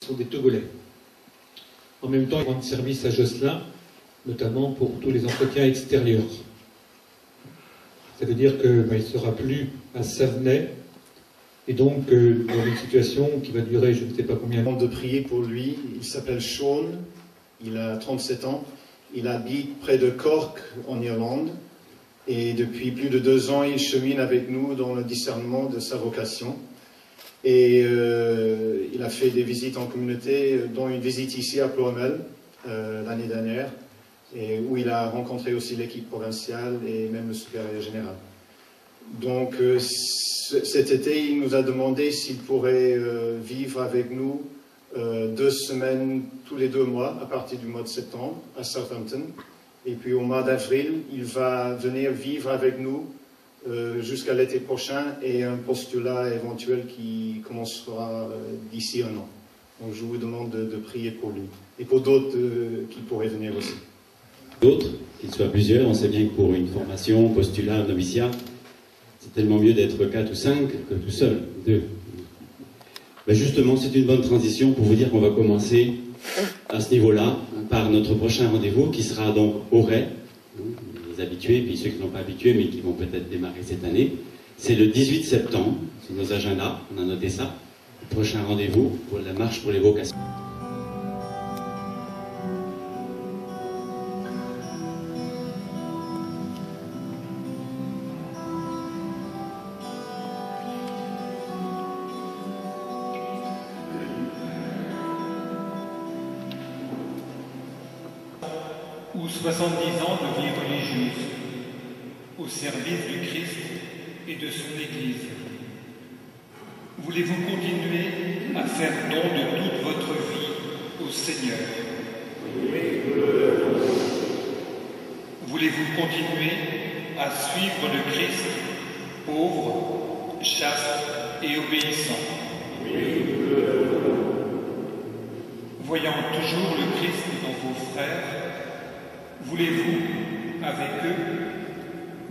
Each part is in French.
sont des Togolais. En même temps, ils rendent service à Josselin, notamment pour tous les entretiens extérieurs. Ça veut dire qu'il ne sera plus à Savenay, et donc dans une situation qui va durer je ne sais pas combien de temps. De prier pour lui, il s'appelle Sean, il a 37 ans, il habite près de Cork en Irlande, et depuis plus de 2 ans, il chemine avec nous dans le discernement de sa vocation. Et il a fait des visites en communauté, dont une visite ici à Ploemel l'année dernière, et où il a rencontré aussi l'équipe provinciale et même le supérieur général. Donc cet été, il nous a demandé s'il pourrait vivre avec nous 2 semaines tous les 2 mois, à partir du mois de septembre, à Southampton. Et puis au mois d'avril, il va venir vivre avec nous jusqu'à l'été prochain, et un postulat éventuel qui commencera d'ici 1 an. Donc je vous demande de prier pour lui, et pour d'autres qui pourraient venir aussi. D'autres, qu'ils soient plusieurs, on sait bien que pour une formation, postulat, noviciat, c'est tellement mieux d'être 4 ou 5 que tout seul, 2. Ben justement, c'est une bonne transition pour vous dire qu'on va commencer à ce niveau-là par notre prochain rendez-vous qui sera donc au Ray, les habitués, puis ceux qui n'ont pas habitués mais qui vont peut-être démarrer cette année. C'est le 18 septembre, sur nos agendas, on a noté ça, le prochain rendez-vous pour la marche pour les vocations. Ou 70 ans de vie religieuse, au service du Christ et de son Église. Voulez-vous continuer à faire don de toute votre vie au Seigneur? Voulez-vous continuer à suivre le Christ, pauvre, chaste et obéissant? Voyant toujours le Christ dans vos frères, voulez-vous, avec eux,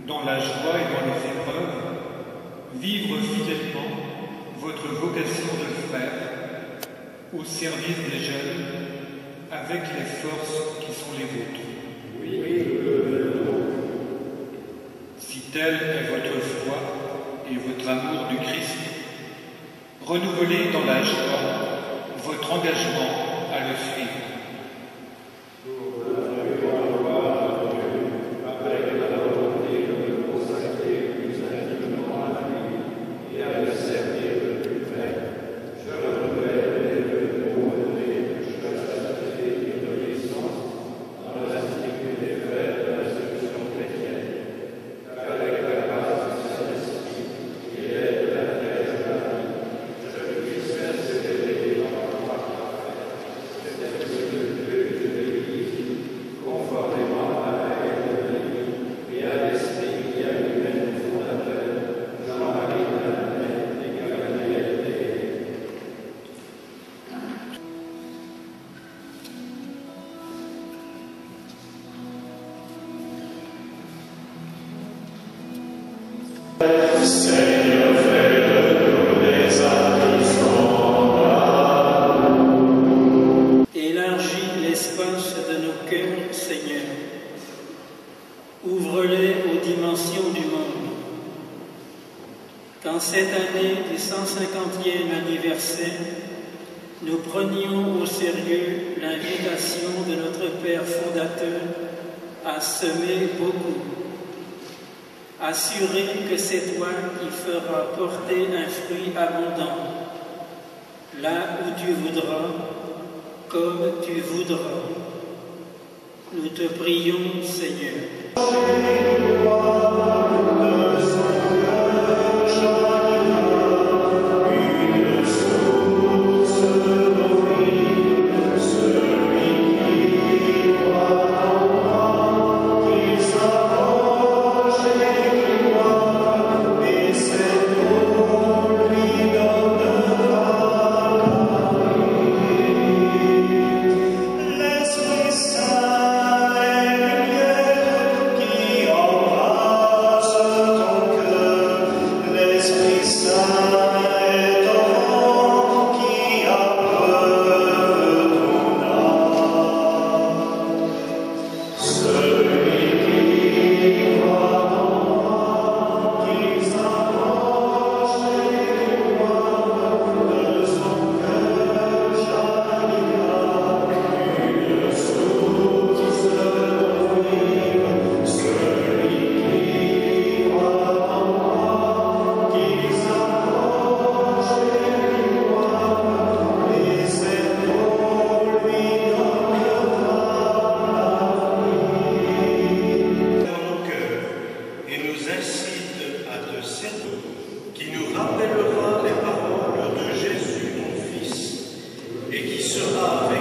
dans la joie et dans les épreuves, vivre fidèlement votre vocation de frère au service des jeunes avec les forces qui sont les vôtres? Si telle est votre foi et votre amour du Christ, renouvelez dans la joie votre engagement à le suivre. Élargis l'espace de nos cœurs, Seigneur. Ouvre-les aux dimensions du monde. Qu'en cette année du 150e anniversaire, nous prenions au sérieux l'invitation de notre Père fondateur à semer beaucoup. Assurer que c'est toi qui feras porter un fruit abondant, là où tu voudras, comme tu voudras. Nous te prions, Seigneur. L'Esprit sera